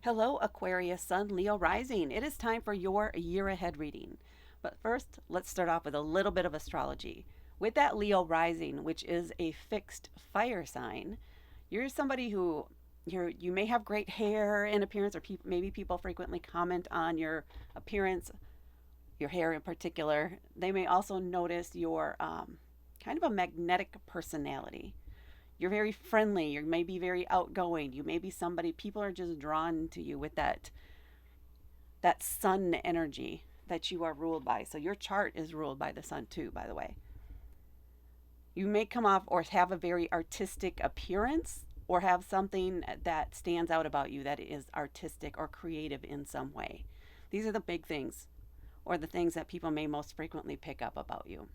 Hello, Aquarius Sun, Leo Rising. It is time for your year ahead reading. But first, let's start off with a little bit of astrology. With that Leo Rising, which is a fixed fire sign, you're somebody who you may have great hair and appearance, or maybe people frequently comment on your appearance, your hair in particular. They may also notice your kind of a magnetic personality. You're very friendly. You may be very outgoing. You may be somebody people are just drawn to you with that sun energy that you are ruled by. So your chart is ruled by the sun too, by the way. You may come off or have a very artistic appearance or have something that stands out about you that is artistic or creative in some way. These are the big things or the things that people may most frequently pick up about you.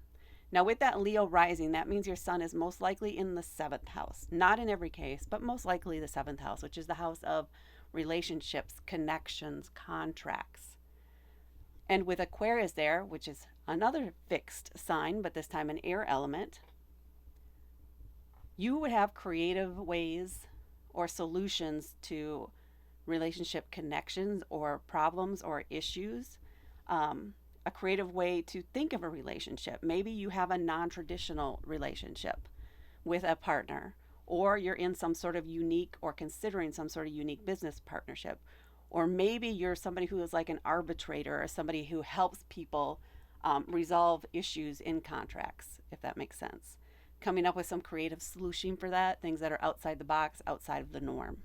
Now, with that Leo rising, that means your sun is most likely in the seventh house. Not in every case, but most likely the seventh house, which is the house of relationships, connections, contracts. And with Aquarius there, which is another fixed sign, but this time an air element, you would have creative ways or solutions to relationship connections or problems or issues. A creative way to think of a relationship. Maybe you have a non traditional relationship with a partner, or you're in some sort of unique or considering some sort of unique business partnership. Or maybe you're somebody who is like an arbitrator or somebody who helps people resolve issues in contracts, if that makes sense. Coming up with some creative solution for that, things that are outside the box, outside of the norm.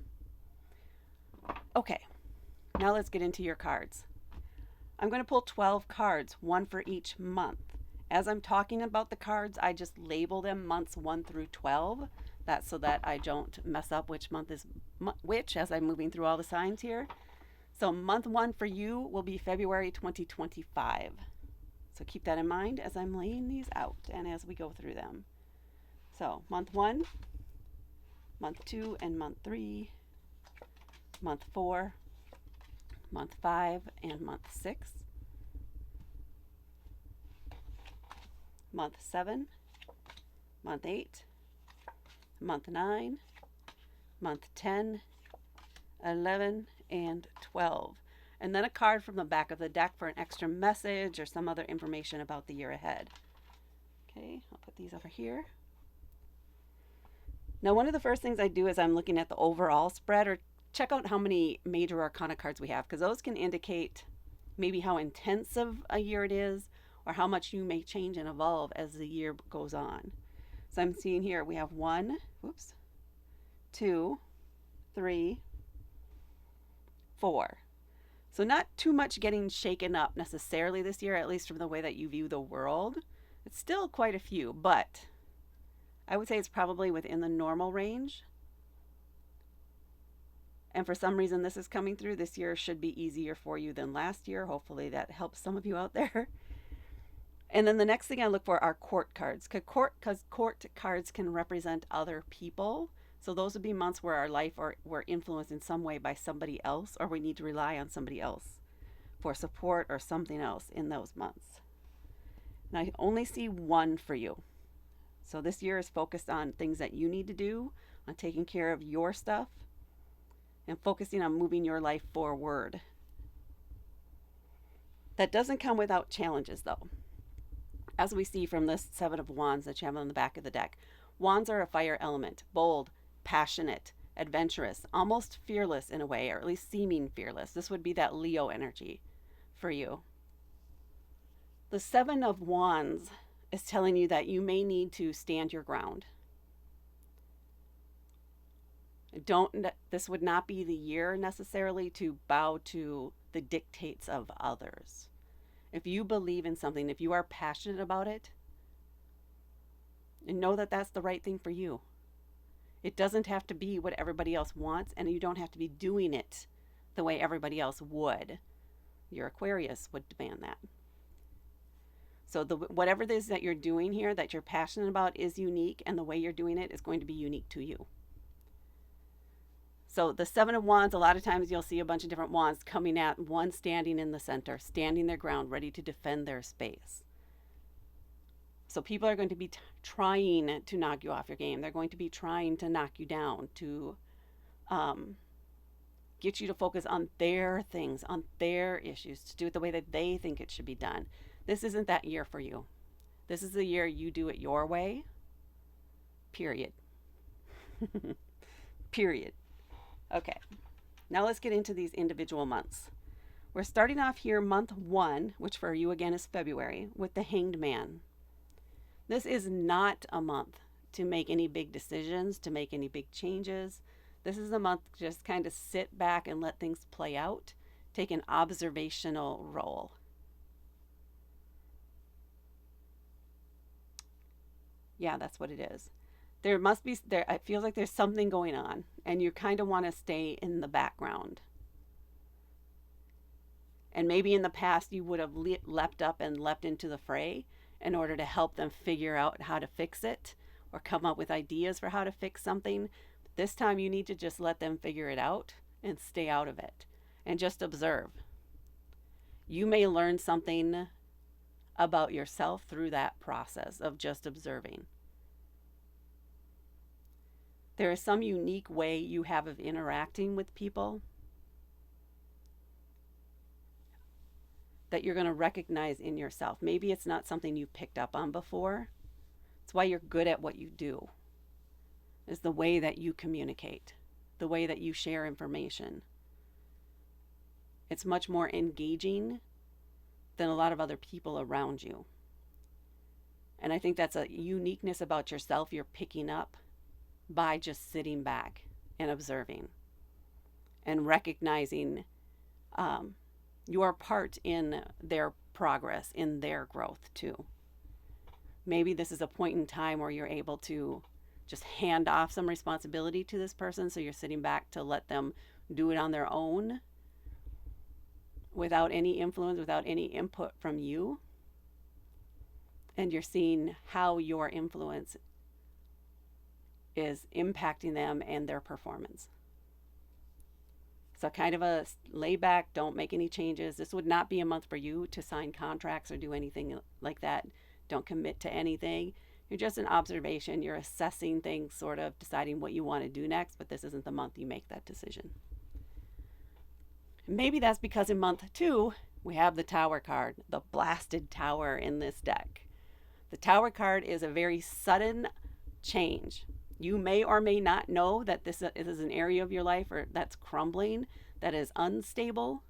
Okay, now let's get into your cards. I'm going to pull 12 cards, one for each month. As I'm talking about the cards, I just label them months 1 through 12. That's so that I don't mess up which month is which as I'm moving through all the signs here. So, month 1 for you will be February 2025. So, keep that in mind as I'm laying these out and as we go through them. So, month 1, month 2, and month 3, month 4, month 5, and month 6, month 7, month 8, month 9, month 10, 11, and 12. And then a card from the back of the deck for an extra message or some other information about the year ahead. Okay, I'll put these over here. Now, one of the first things I do is I'm looking at the overall spread or check out how many major arcana cards we have, because those can indicate maybe how intensive a year it is or how much you may change and evolve as the year goes on. So I'm seeing here we have 1, 2, 3, 4. So not too much getting shaken up necessarily this year, at least from the way that you view the world. It's still quite a few, but I would say it's probably within the normal range. And for some reason this is coming through. This year should be easier for you than last year. Hopefully that helps some of you out there. And then the next thing I look for are court cards, because court cards can represent other people. So those would be months where our life or we're influenced in some way by somebody else, or we need to rely on somebody else for support or something else in those months. And I only see 1 for you. So this year is focused on things that you need to do, on taking care of your stuff, and focusing on moving your life forward. That doesn't come without challenges, though. As we see from this 7 of Wands that you have on the back of the deck, Wands are a fire element, bold, passionate, adventurous, almost fearless in a way, or at least seeming fearless. This would be that Leo energy for you. The 7 of Wands is telling you that you may need to stand your ground. This would not be the year necessarily to bow to the dictates of others. If you believe in something, if you are passionate about it, and know that that's the right thing for you. It doesn't have to be what everybody else wants, and you don't have to be doing it the way everybody else would. Your Aquarius would demand that. So whatever it is that you're doing here that you're passionate about is unique, and the way you're doing it is going to be unique to you. So the 7 of Wands, a lot of times you'll see a bunch of different wands coming at one standing in the center, standing their ground, ready to defend their space. So people are going to be trying to knock you off your game. They're going to be trying to knock you down, to get you to focus on their things, on their issues, to do it the way that they think it should be done. This isn't that year for you. This is the year you do it your way. Period. Period. Okay. Now let's get into these individual months. We're starting off here month 1, which for you again is February, with the Hanged Man. This is not a month to make any big decisions, to make any big changes. This is a month to just kind of sit back and let things play out, take an observational role. Yeah, that's what it is. There must be, it feels like there's something going on, and you kind of want to stay in the background. And maybe in the past you would have leapt up and leapt into the fray in order to help them figure out how to fix it or come up with ideas for how to fix something. This time you need to just let them figure it out and stay out of it and just observe. You may learn something about yourself through that process of just observing. There is some unique way you have of interacting with people that you're going to recognize in yourself. Maybe it's not something you picked up on before. It's why you're good at what you do, is the way that you communicate, the way that you share information. It's much more engaging than a lot of other people around you. And I think that's a uniqueness about yourself you're picking up by just sitting back and observing and recognizing your part in their progress, in their growth too. Maybe this is a point in time where you're able to just hand off some responsibility to this person, so you're sitting back to let them do it on their own without any influence, without any input from you. And you're seeing how your influence is impacting them and their performance. So kind of a lay back, don't make any changes. This would not be a month for you to sign contracts or do anything like that. Don't commit to anything. You're just an observation. You're assessing things, sort of deciding what you want to do next, but this isn't the month you make that decision. Maybe that's because in month 2, we have the Tower card, the blasted Tower in this deck. The Tower card is a very sudden change. You may or may not know that this is an area of your life or that's crumbling, that is unstable,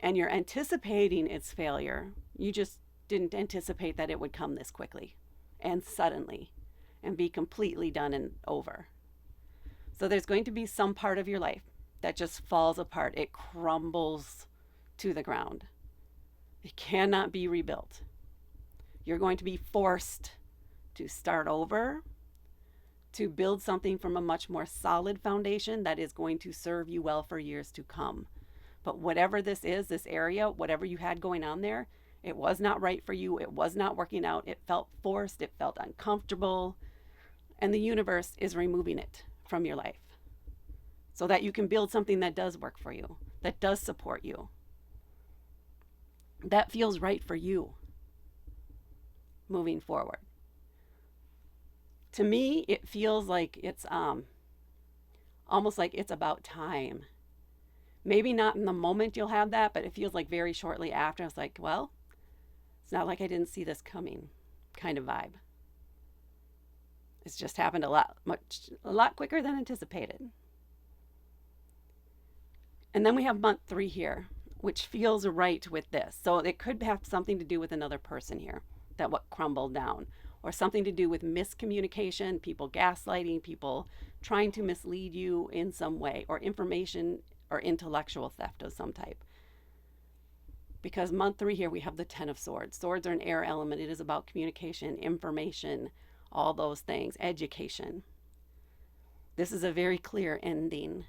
and you're anticipating its failure. You just didn't anticipate that it would come this quickly and suddenly and be completely done and over. So there's going to be some part of your life that just falls apart. It crumbles to the ground. It cannot be rebuilt. You're going to be forced to start over, to build something from a much more solid foundation that is going to serve you well for years to come. But whatever this is, this area, whatever you had going on there, it was not right for you. It was not working out. It felt forced. It felt uncomfortable. And the universe is removing it from your life so that you can build something that does work for you, that does support you, that feels right for you moving forward. To me, it feels like it's almost like it's about time. Maybe not in the moment you'll have that, but it feels like very shortly after. It's like, well, it's not like I didn't see this coming kind of vibe. It's just happened a lot quicker than anticipated. And then we have month 3 here, which feels right with this. So it could have something to do with another person here, that what crumbled down, or something to do with miscommunication, people gaslighting, people trying to mislead you in some way, or information or intellectual theft of some type. Because month 3 here, we have the 10 of Swords. Swords are an air element. It is about communication, information, all those things, education. This is a very clear ending.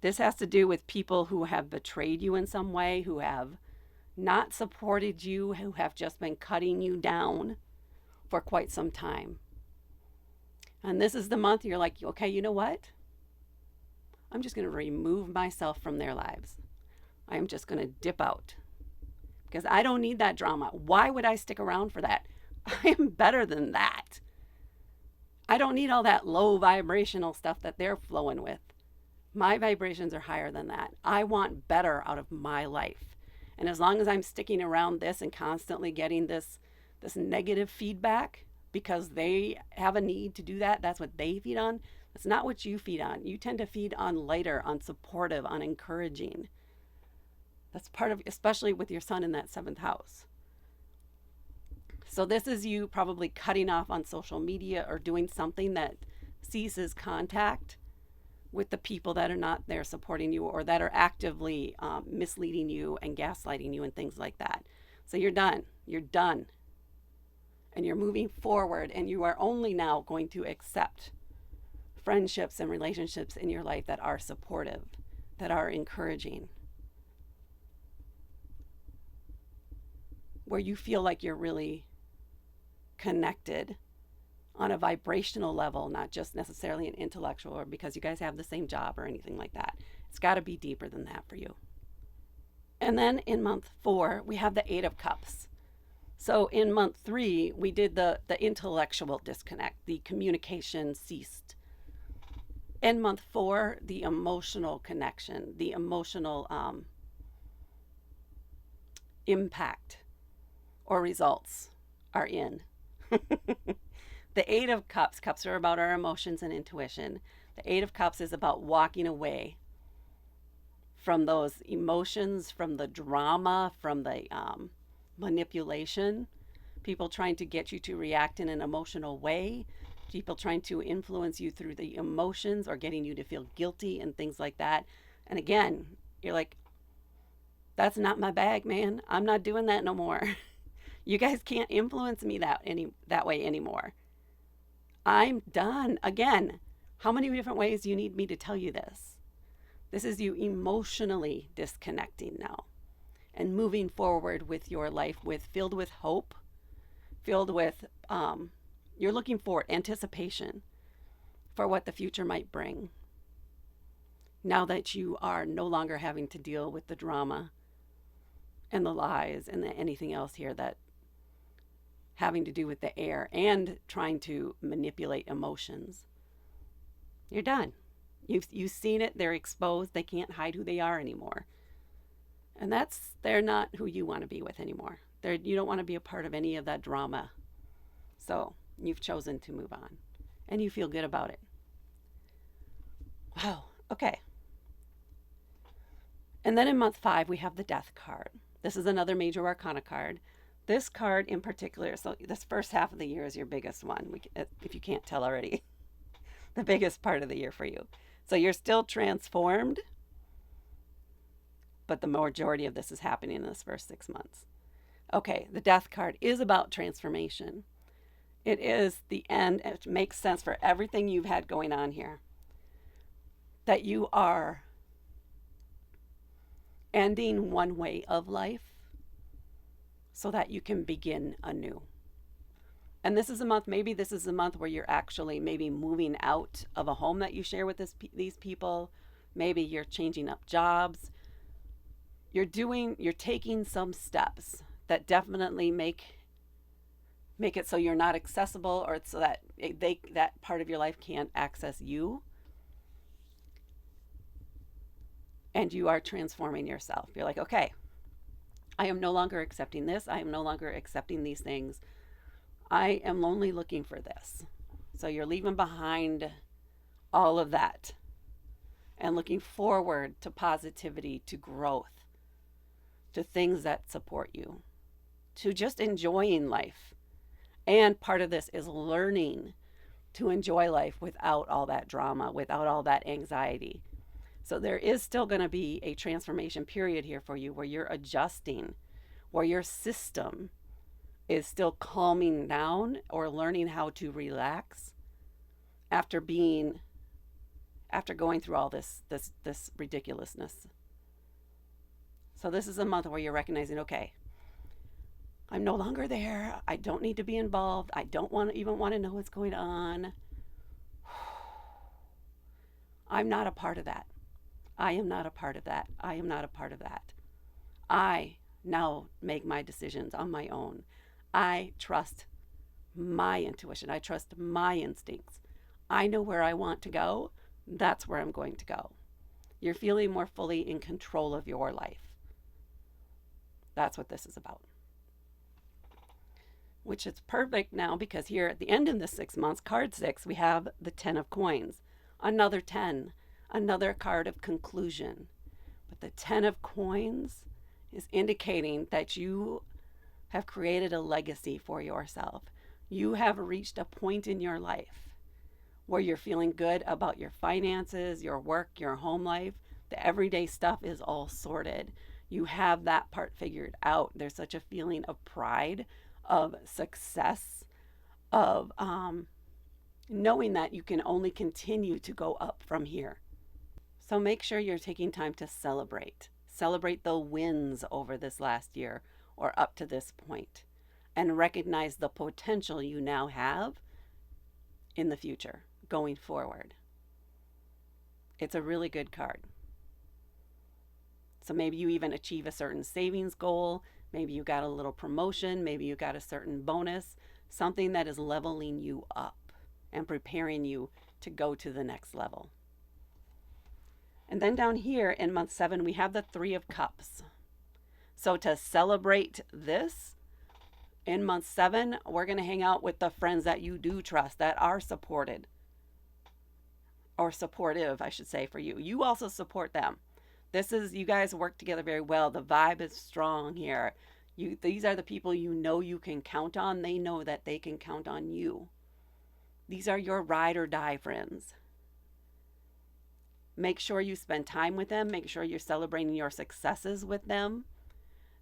This has to do with people who have betrayed you in some way, who have not supported you, who have just been cutting you down for quite some time. And this is the month you're like, okay, you know what? I'm just going to remove myself from their lives. I am just going to dip out because I don't need that drama. Why would I stick around for that? I am better than that. I don't need all that low vibrational stuff that they're flowing with. My vibrations are higher than that. I want better out of my life. And as long as I'm sticking around this and constantly getting this negative feedback because they have a need to do that, that's what they feed on. That's not what you feed on. You tend to feed on lighter, on supportive, on encouraging. That's part of, especially with your sun in that seventh house. So this is you probably cutting off on social media or doing something that ceases contact with the people that are not there supporting you or that are actively misleading you and gaslighting you and things like that. So you're done. You're done. And you're moving forward, and you are only now going to accept friendships and relationships in your life that are supportive, that are encouraging, where you feel like you're really connected on a vibrational level, not just necessarily an intellectual or because you guys have the same job or anything like that. It's got to be deeper than that for you. And then in month 4, we have the 8 of Cups. So in month 3, we did the intellectual disconnect, the communication ceased. In month 4, the emotional connection, the emotional impact or results are in. The 8 of Cups, cups are about our emotions and intuition. The 8 of Cups is about walking away from those emotions, from the drama, from the manipulation, people trying to get you to react in an emotional way, people trying to influence you through the emotions or getting you to feel guilty and things like that. And again, you're like, that's not my bag, man. I'm not doing that no more. You guys can't influence me that way anymore. I'm done. Again, how many different ways do you need me to tell you this? This is you emotionally disconnecting now and moving forward with your life filled with hope, filled with, you're looking forward, anticipation for what the future might bring. Now that you are no longer having to deal with the drama and the lies and anything else here that having to do with the air and trying to manipulate emotions. You're done. You've seen it. They're exposed. They can't hide who they are anymore. And they're not who you want to be with anymore. You don't want to be a part of any of that drama. So you've chosen to move on and you feel good about it. Wow. Okay. And then in month 5, we have the Death card. This is another major arcana card. This card in particular, so this first half of the year is your biggest one, if you can't tell already, the biggest part of the year for you. So you're still transformed, but the majority of this is happening in this first 6 months. Okay, the Death card is about transformation. It is the end. It makes sense for everything you've had going on here. That you are ending one way of life so that you can begin anew. And this is a month, maybe this is a month where you're actually maybe moving out of a home that you share with these people. Maybe you're changing up jobs. You're taking some steps that definitely make it so you're not accessible, or so that that part of your life can't access you. And you are transforming yourself. You're like, okay, I am no longer accepting this. I am no longer accepting these things. I am only looking for this. So you're leaving behind all of that and looking forward to positivity, to growth, to things that support you, to just enjoying life. And part of this is learning to enjoy life without all that drama, without all that anxiety. So there is still going to be a transformation period here for you where you're adjusting, where your system is still calming down or learning how to relax after going through all this ridiculousness. So this is a month where you're recognizing, okay, I'm no longer there. I don't need to be involved. I don't even want to know what's going on. I'm not a part of that. I am not a part of that. I am not a part of that. I now make my decisions on my own. I trust my intuition. I trust my instincts. I know where I want to go. That's where I'm going to go. You're feeling more fully in control of your life. That's what this is about. Which is perfect now because here at the end of the 6 months, card 6, we have the 10 of coins. Another 10, another card of conclusion. But the 10 of coins is indicating that you have created a legacy for yourself. You have reached a point in your life where you're feeling good about your finances, your work, your home life. The everyday stuff is all sorted. You have that part figured out. There's such a feeling of pride, of success, of knowing that you can only continue to go up from here. So make sure you're taking time to celebrate. Celebrate the wins over this last year or up to this point, and recognize the potential you now have in the future going forward. It's a really good card. So maybe you even achieve a certain savings goal. Maybe you got a little promotion. Maybe you got a certain bonus, something that is leveling you up and preparing you to go to the next level. And then down here in month 7, we have the 3 of Cups. So to celebrate this, in month 7, we're going to hang out with the friends that you do trust, that are supported. Or supportive, I should say, for you. You also support them. You guys work together very well. The vibe is strong here. These are the people you know you can count on. They know that they can count on you. These are your ride or die friends. Make sure you spend time with them. Make sure you're celebrating your successes with them.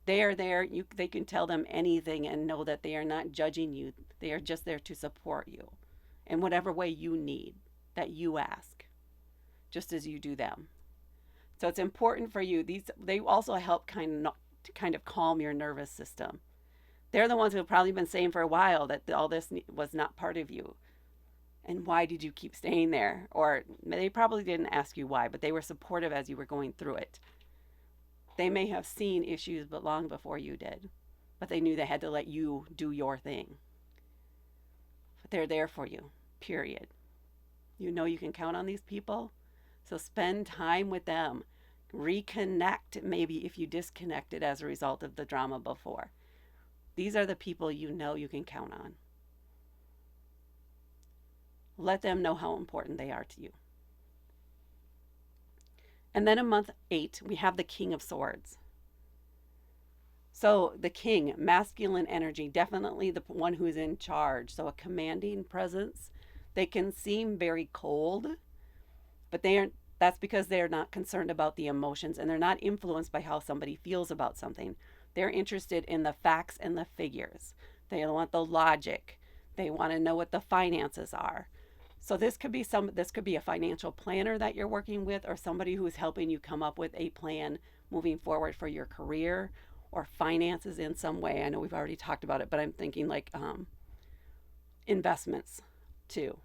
They are there. They can tell them anything and know that they are not judging you. They are just there to support you in whatever way you need, that you ask, just as you do them. So it's important for you. They also help kind of calm your nervous system. They're the ones who have probably been saying for a while that all this was not part of you. And why did you keep staying there? Or they probably didn't ask you why, but they were supportive as you were going through it. They may have seen issues but long before you did, but they knew they had to let you do your thing. But they're there for you, period. You know you can count on these people, so spend time with them. Reconnect maybe if you disconnected as a result of the drama before. These are the people you know you can count on. Let them know how important they are to you. And then in month 8, we have the King of Swords. So the king, masculine energy, definitely the one who's in charge. So a commanding presence. They can seem very cold, but that's because they're not concerned about the emotions and they're not influenced by how somebody feels about something. They're interested in the facts and the figures. They want the logic. They want to know what the finances are. So this could be a financial planner that you're working with, or somebody who's helping you come up with a plan moving forward for your career or finances in some way. I know we've already talked about it, but I'm thinking like investments too.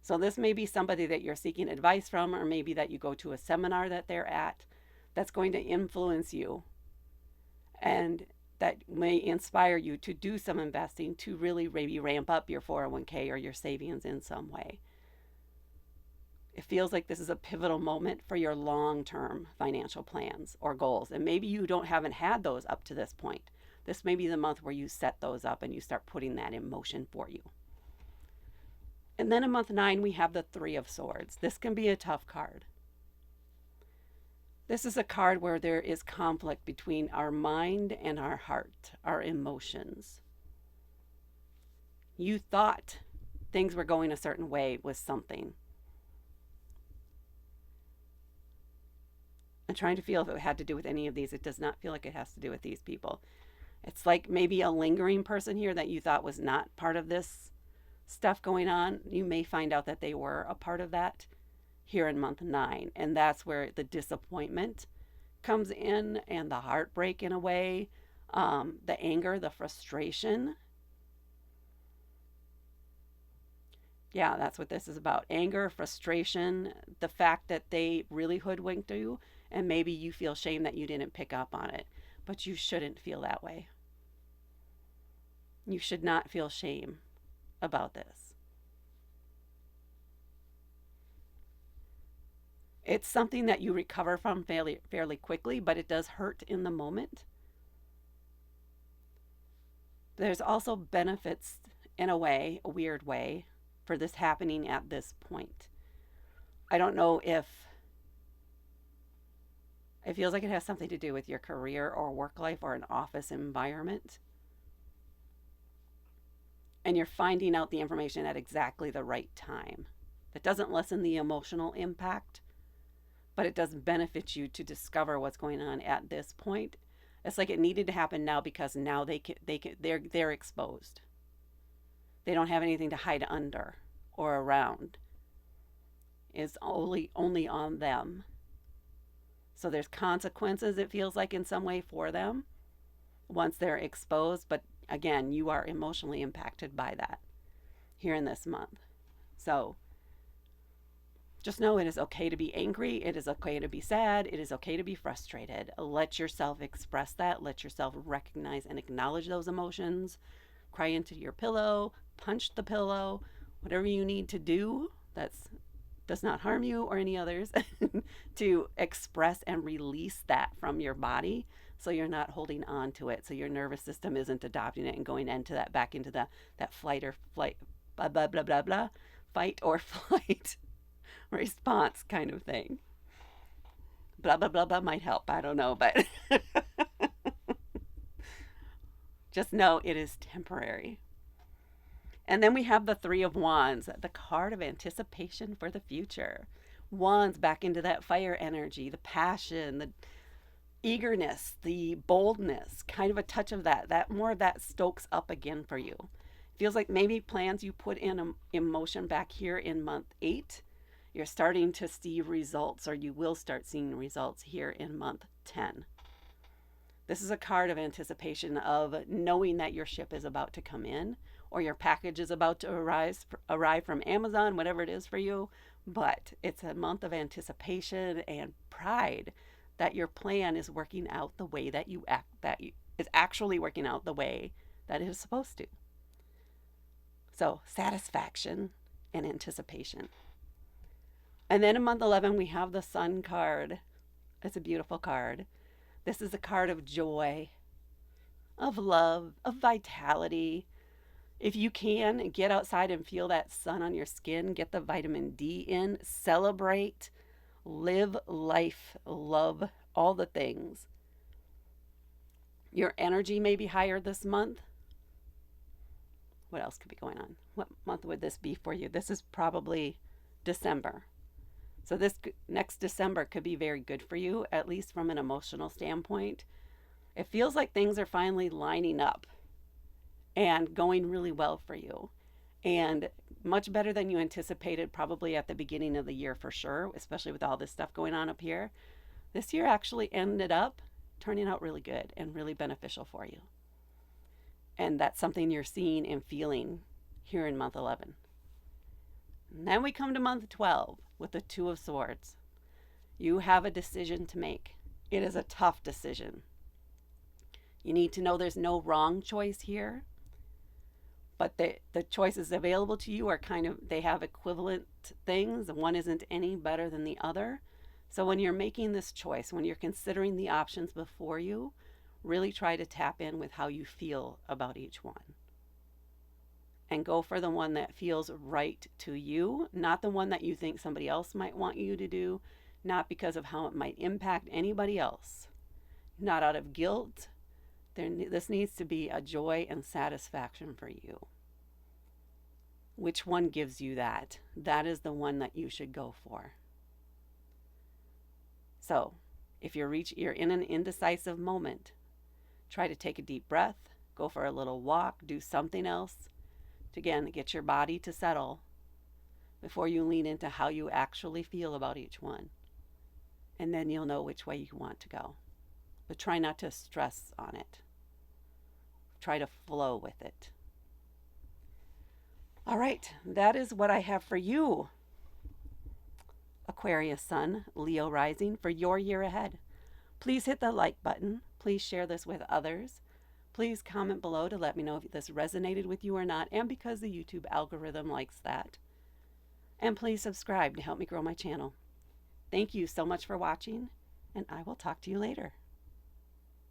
So this may be somebody that you're seeking advice from, or maybe that you go to a seminar that they're at that's going to influence you and that may inspire you to do some investing to really maybe ramp up your 401k or your savings in some way. It feels like this is a pivotal moment for your long-term financial plans or goals. And maybe you haven't had those up to this point. This may be the month where you set those up and you start putting that in motion for you. And then in month 9, we have the 3 of Swords. This can be a tough card. This is a card where there is conflict between our mind and our heart, our emotions. You thought things were going a certain way with something. I'm trying to feel if it had to do with any of these. It does not feel like it has to do with these people. It's like maybe a lingering person here that you thought was not part of this stuff going on. You may find out that they were a part of that here in month 9. And that's where the disappointment comes in and the heartbreak in a way, the anger, the frustration. Yeah, that's what this is about. Anger, frustration, the fact that they really hoodwinked you, and maybe you feel shame that you didn't pick up on it, but you shouldn't feel that way. You should not feel shame about this. It's something that you recover from fairly quickly, but it does hurt in the moment. There's also benefits in a way, a weird way, for this happening at this point. I don't know if it feels like it has something to do with your career or work life or an office environment. And you're finding out the information at exactly the right time. That doesn't lessen the emotional impact, but it does benefit you to discover what's going on at this point. It's like it needed to happen now because now they're exposed. They don't have anything to hide under or around. It's only on them. So there's consequences, it feels like, in some way for them once they're exposed. But again, you are emotionally impacted by that here in this month. So just know it is okay to be angry. It is okay to be sad. It is okay to be frustrated. Let yourself express that. Let yourself recognize and acknowledge those emotions. Cry into your pillow, punch the pillow, whatever you need to do that's does not harm you or any others to express and release that from your body, so you're not holding on to it, so your nervous system isn't adopting it and going into that, back into that flight or flight, blah blah blah blah blah, fight or flight response kind of thing. Blah blah blah blah might help, I don't know, but just know it is temporary. And then we have the Three of Wands, the card of anticipation for the future. Wands back into that fire energy, the passion, the eagerness, the boldness, kind of a touch of that more of that stokes up again for you. Feels like maybe plans you put in motion back here in month 8, you're starting to see results, or you will start seeing results here in month 10. This is a card of anticipation, of knowing that your ship is about to come in, or your package is about to arrive from Amazon, whatever it is for you. But it's a month of anticipation and pride that your plan is working out the way that is actually working out the way that it is supposed to. So satisfaction and anticipation. And then in month 11, we have the Sun card. It's a beautiful card. This is a card of joy, of love, of vitality. If you can, get outside and feel that sun on your skin, get the vitamin D in, celebrate, live life, love, all the things. Your energy may be higher this month. What else could be going on? What month would this be for you? This is probably December. So this next December could be very good for you, at least from an emotional standpoint. It feels like things are finally lining up and going really well for you, and much better than you anticipated probably at the beginning of the year, for sure, especially with all this stuff going on up here. This year actually ended up turning out really good and really beneficial for you. And that's something you're seeing and feeling here in month 11. And then we come to month 12 with the Two of Swords. You have a decision to make. It is a tough decision. You need to know there's no wrong choice here, but the choices available to you are they have equivalent things. One isn't any better than the other. So when you're making this choice, when you're considering the options before you, really try to tap in with how you feel about each one. And go for the one that feels right to you, not the one that you think somebody else might want you to do, not because of how it might impact anybody else. Not out of guilt. This needs to be a joy and satisfaction for you. Which one gives you that? That is the one that you should go for. So, if you're in an indecisive moment, try to take a deep breath, go for a little walk, do something else to, again, get your body to settle before you lean into how you actually feel about each one. And then you'll know which way you want to go. But try not to stress on it. Try to flow with it. All right, that is what I have for you, Aquarius Sun, Leo Rising, for your year ahead. Please hit the like button. Please share this with others. Please comment below to let me know if this resonated with you or not, and because the YouTube algorithm likes that. And please subscribe to help me grow my channel. Thank you so much for watching, and I will talk to you later.